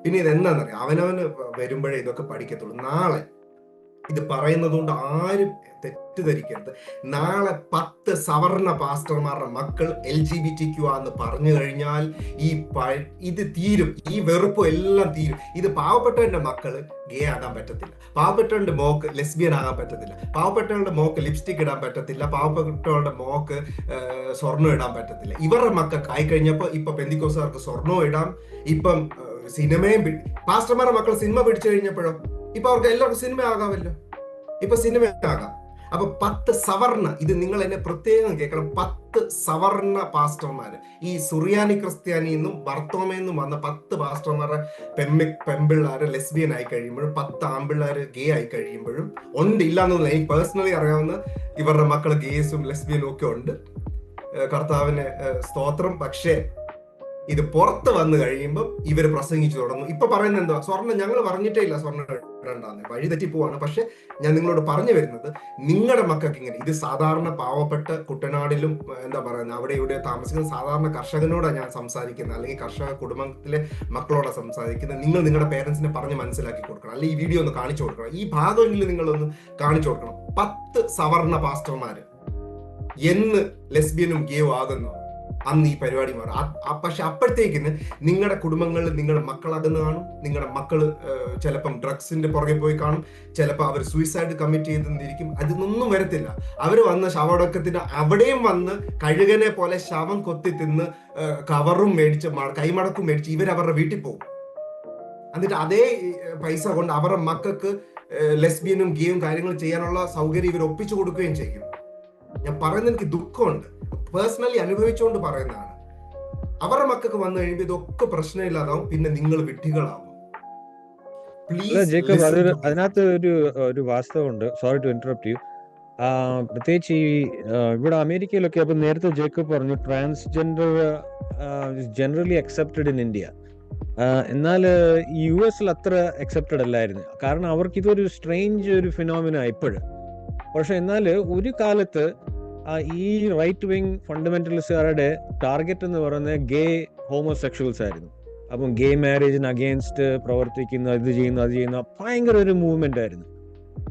പിന്നെ ഇത് എന്താണെന്നറിയാം, അവനവന് വരുമ്പോഴേ ഇതൊക്കെ പഠിക്കത്തുള്ളൂ. നാളെ ഇത് പറയുന്നത് കൊണ്ട് ആരും തെറ്റിദ്ധരിക്കരുത്. നാളെ 10 സവർണ പാസ്റ്റർമാരുടെ മക്കൾ LGBTQ ആന്ന് പറഞ്ഞു കഴിഞ്ഞാൽ ഇത് തീരും, ഈ വെറുപ്പും എല്ലാം തീരും. ഇത് പാവപ്പെട്ടവന്റെ മക്കള് ഗേ ആകാൻ പറ്റത്തില്ല, പാവപ്പെട്ടവന്റെ മോക്ക് ലെസ്ബിയൻ ആകാൻ പറ്റത്തില്ല, പാവപ്പെട്ടവന്റെ മോക്ക് ലിപ്സ്റ്റിക് ഇടാൻ പറ്റത്തില്ല, പാവപ്പെട്ടവന്റെ മോക്ക് സ്വർണ്ണം ഇടാൻ പറ്റത്തില്ല. ഇവരുടെ മക്കൾക്ക് ആയി കഴിഞ്ഞപ്പോ ഇപ്പൊ പെന്തിക്കോസുകാർക്ക് സ്വർണ്ണവും ഇടാം. ഇപ്പം സിനിമയും പാസ്റ്റർമാരുടെ മക്കൾ സിനിമ പിടിച്ചു കഴിഞ്ഞപ്പോഴോ ഇപ്പൊ അവർക്ക് എല്ലാവർക്കും സിനിമ ആകാമല്ലോ, ഇപ്പൊ സിനിമ ആകാം. അപ്പൊ 10 സവർണ, ഇത് നിങ്ങൾ എന്നെ പ്രത്യേകം കേൾക്കണം, 10 സവർണ പാസ്റ്റർമാര്, ഈ സുറിയാനി ക്രിസ്ത്യാനിന്നും ബർത്തോമയെന്നും വന്ന 10 പാസ്റ്റർമാരുടെ പെമ്പിള്ളാര് ലെസ്ബിയൻ ആയി കഴിയുമ്പോഴും 10 ആമ്പിള്ളാര് ഗേ ആയി കഴിയുമ്പോഴും ഉണ്ട്. ഇല്ലാന്നൊന്നും എനിക്ക് പേഴ്സണലി അറിയാവുന്ന ഇവരുടെ മക്കൾ ഗേസും ലെസ്ബിയനും ഒക്കെ ഉണ്ട്. കർത്താവിന് സ്തോത്രം. പക്ഷേ ഇത് പുറത്ത് വന്നു കഴിയുമ്പോൾ ഇവര് പ്രസംഗിച്ചു തുടങ്ങും. ഇപ്പൊ പറയുന്നത് എന്താ, സ്വർണ്ണം ഞങ്ങൾ പറഞ്ഞിട്ടേ ഇല്ല സ്വർണ്ണം ഇടണ്ടാന്ന്, വഴി തെറ്റിപ്പോവാണ്. പക്ഷെ ഞാൻ നിങ്ങളോട് പറഞ്ഞു വരുന്നത്, നിങ്ങളുടെ മക്കൾക്ക് ഇങ്ങനെ, ഇത് സാധാരണ പാവപ്പെട്ട കുട്ടനാടിലും എന്താ പറയുന്നത് അവിടെ ഇവിടെ താമസിക്കുന്ന സാധാരണ കർഷകനോടാണ് ഞാൻ സംസാരിക്കുന്നത്, അല്ലെങ്കിൽ കർഷക കുടുംബത്തിലെ മക്കളോടാണ് സംസാരിക്കുന്നത്. നിങ്ങൾ നിങ്ങളുടെ പേരൻസിനെ പറഞ്ഞ് മനസ്സിലാക്കി കൊടുക്കണം, അല്ലെങ്കിൽ ഈ വീഡിയോ ഒന്ന് കാണിച്ചു കൊടുക്കണം, ഈ ഭാഗമെങ്കിലും നിങ്ങളൊന്ന് കാണിച്ചു കൊടുക്കണം. 10 സവർണ പാസ്റ്റർമാര് എന്ന് ലെസ്ബിയനും ഗേയും ആകുന്നു അന്ന് ഈ പരിപാടി മാറും. പക്ഷെ അപ്പോഴത്തേക്കിന് നിങ്ങളുടെ കുടുംബങ്ങളിൽ നിങ്ങളുടെ മക്കൾ അകന്ന് കാണും, നിങ്ങളുടെ മക്കള് ചിലപ്പം ഡ്രഗ്സിന്റെ പുറകെ പോയി കാണും, ചിലപ്പോൾ അവർ സൂയിസൈഡ് കമ്മിറ്റ് ചെയ്തിരിക്കും. അതിനൊന്നും വരത്തില്ല. അവര് വന്ന ശവടക്കത്തിന് അവിടെയും വന്ന് കഴുകനെ പോലെ ശവം കൊത്തി തിന്ന് കവറും മേടിച്ച് കൈമടക്കും മേടിച്ച് ഇവരവരുടെ വീട്ടിൽ പോകും. എന്നിട്ട് അതേ പൈസ കൊണ്ട് അവരുടെ മക്കൾക്ക് ലെസ്ബിയനും ഗേയും കാര്യങ്ങൾ ചെയ്യാനുള്ള സൗകര്യം ഇവർ ഒപ്പിച്ചു കൊടുക്കുകയും ചെയ്യും. ഞാൻ പറയുന്നത് എനിക്ക് ദുഃഖമുണ്ട്, പേഴ്സണലി അനുഭവിച്ചുകൊണ്ട് പറയുന്നതാണ്. അവരുടെ മക്കൾക്ക് വന്നു കഴിയുമ്പോൾ ഇതൊക്കെ പ്രശ്നമില്ലാതാവും, പിന്നെ നിങ്ങൾ വിഡ്ഢികളാവും. ജേക്കബ്, അതിനകത്ത് ഒരു വാസ്തവമുണ്ട്. Sorry to interrupt you. പ്രത്യേകിച്ച് ഈ ഇവിടെ അമേരിക്കയിലൊക്കെ, അപ്പൊ നേരത്തെ ജേക്കബ് പറഞ്ഞു transgender generally accepted in India. എന്നാൽ US അത്ര അക്സെപ്റ്റഡ് അല്ലായിരുന്നു. കാരണം അവർക്ക് ഇതൊരു സ്ട്രേഞ്ച് ഒരു ഫിനോമിന ഇപ്പോഴും. പക്ഷെ എന്നാൽ ഒരു കാലത്ത് ഈ റൈറ്റ് വിങ് ഫണ്ടമെന്റലിസ്റ്റുകാരുടെ ടാർഗറ്റ് എന്ന് പറയുന്നത് ഗേ ഹോമോസെക്ഷൽസ് ആയിരുന്നു. അപ്പം ഗേ മാരേജിന് അഗെയിൻസ്റ്റ് പ്രവർത്തിക്കുന്ന, ഇത് ചെയ്യുന്ന അത് ചെയ്യുന്ന ഭയങ്കര ഒരു മൂവ്മെന്റ് ആയിരുന്നു.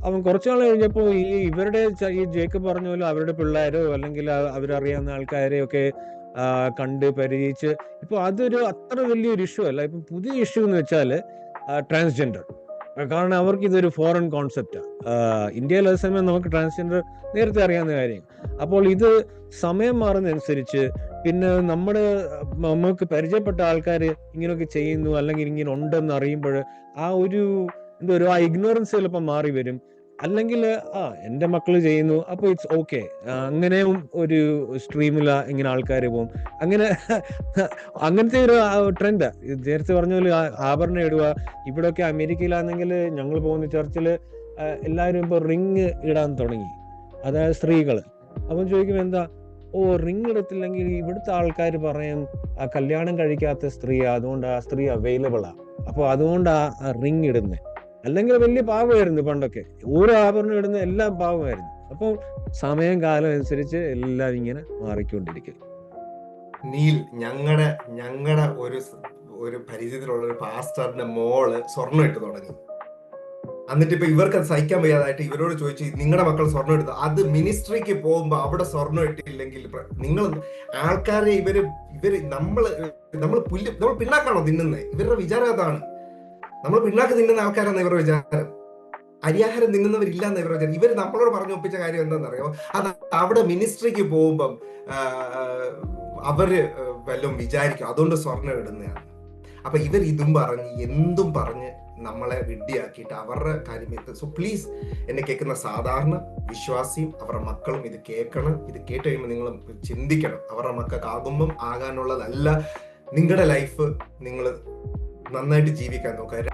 അപ്പം കുറച്ചു നാൾ കഴിഞ്ഞപ്പോൾ ഇവരുടെ ഈ ജേക്കബ് പറഞ്ഞ പോലെ അവരുടെ പിള്ളേരോ അല്ലെങ്കിൽ അവരറിയാവുന്ന ആൾക്കാരെയൊക്കെ കണ്ട് പരിചയിച്ച് ഇപ്പൊ അതൊരു അത്ര വലിയൊരു ഇഷ്യൂ അല്ല. ഇപ്പൊ പുതിയ ഇഷ്യൂ എന്ന് വെച്ചാൽ ട്രാൻസ്ജെൻഡർ. കാരണം അവർക്ക് ഇതൊരു ഫോറിൻ കോൺസെപ്റ്റാണ്. ഇന്ത്യയിൽ അതേസമയം നമുക്ക് ട്രാൻസ്ജെൻഡർ നേരത്തെ അറിയാവുന്ന കാര്യം. അപ്പോൾ ഇത് സമയം മാറുന്നതനുസരിച്ച് പിന്നെ നമുക്ക് പരിചയപ്പെട്ട ആൾക്കാർ ഇങ്ങനെയൊക്കെ ചെയ്യുന്നു അല്ലെങ്കിൽ ഇങ്ങനെ ഉണ്ടെന്ന് അറിയുമ്പോൾ ആ ഇഗ്നോറൻസ് ചിലപ്പോൾ മാറി വരും. അല്ലെങ്കിൽ എൻ്റെ മക്കൾ ചെയ്യുന്നു അപ്പോൾ ഇറ്റ്സ് ഓക്കെ, അങ്ങനെയും ഒരു സ്ട്രീമില ഇങ്ങനെ ആൾക്കാർ പോകും. അങ്ങനത്തെ ഒരു ട്രെൻഡ്. നേരത്തെ പറഞ്ഞ പോലെ ആഭരണം ഇടുക. ഇവിടെയൊക്കെ അമേരിക്കയിലാണെങ്കിൽ ഞങ്ങൾ പോകുന്ന ചർച്ചിൽ എല്ലാവരും ഇപ്പോൾ റിങ് ഇടാൻ തുടങ്ങി, അതായത് സ്ത്രീകള്. അപ്പം ചോദിക്കും എന്താ, റിങ് എടുത്തില്ലെങ്കിൽ ഇവിടുത്തെ ആൾക്കാർ പറയും കല്യാണം കഴിക്കാത്ത സ്ത്രീ, അതുകൊണ്ട് ആ സ്ത്രീ അവൈലബിളാ, അപ്പോൾ അതുകൊണ്ട് ആ റിങ് ഇടുന്നത്. അല്ലെങ്കിൽ വലിയ പാവമായിരുന്നു പണ്ടൊക്കെ, ഓരോ ആഭരണം ഇടുന്ന എല്ലാം പാവമായിരുന്നു. അപ്പോൾ സമയം കാലം അനുസരിച്ച് എല്ലാം ഇങ്ങനെ മാറിക്കൊണ്ടിരിക്കും. നീൽ, ഞങ്ങളുടെ ഒരു പരിചയത്തിലുള്ള ഒരു പാസ്റ്ററിന്റെ മോള് സ്വർണ്ണം ഇട്ട് തുടങ്ങി. എന്നിട്ട് ഇപ്പൊ ഇവർക്ക് അത് സഹിക്കാൻ വയ്യാതായിട്ട് ഇവരോട് ചോദിച്ചു, നിങ്ങളുടെ മക്കൾ സ്വർണ്ണം എടുത്തു. അത് മിനിസ്ട്രിക്ക് പോകുമ്പോ അവിടെ സ്വർണ്ണം ഇട്ടില്ലെങ്കിൽ നിങ്ങൾ ആൾക്കാരെ നമ്മൾ പിന്നാക്കാണോ തിന്നുന്നത്? ഇവരുടെ വിചാരം അതാണ്. നമ്മൾ പിന്നാക്ക് തിന്നുന്ന ആൾക്കാരാണ് ഇവരുടെ വിചാരം. അരിയാഹാരം തിന്നുന്നവരില്ലാന്ന് ഇവരുടെ വിചാരം. ഇവർ നമ്മളോട് പറഞ്ഞു ഒപ്പിച്ച കാര്യം എന്താണെന്നറിയോ? അത് അവിടെ മിനിസ്ട്രിക്ക് പോകുമ്പം അവര് വല്ലതും വിചാരിക്കും, അതുകൊണ്ട് സ്വർണ്ണം ഇടുന്നതാണ്. അപ്പൊ ഇവർ ഇതും പറഞ്ഞ് എന്തും പറഞ്ഞ് നമ്മളെ വിഡ്ഢിയാക്കിയിട്ട് അവരുടെ കാര്യം എത്തും. സോ പ്ലീസ്, എന്നെ കേൾക്കുന്ന സാധാരണ വിശ്വാസിയും അവരുടെ മക്കളും ഇത് കേൾക്കണം. ഇത് കേട്ട് കഴിയുമ്പോൾ നിങ്ങൾ ചിന്തിക്കണം, അവരുടെ മക്കൾക്കാകുമ്പം ആകാനുള്ളതല്ല നിങ്ങളുടെ ലൈഫ്. നിങ്ങൾ നന്നായിട്ട് ജീവിക്കാൻ നോക്കുക.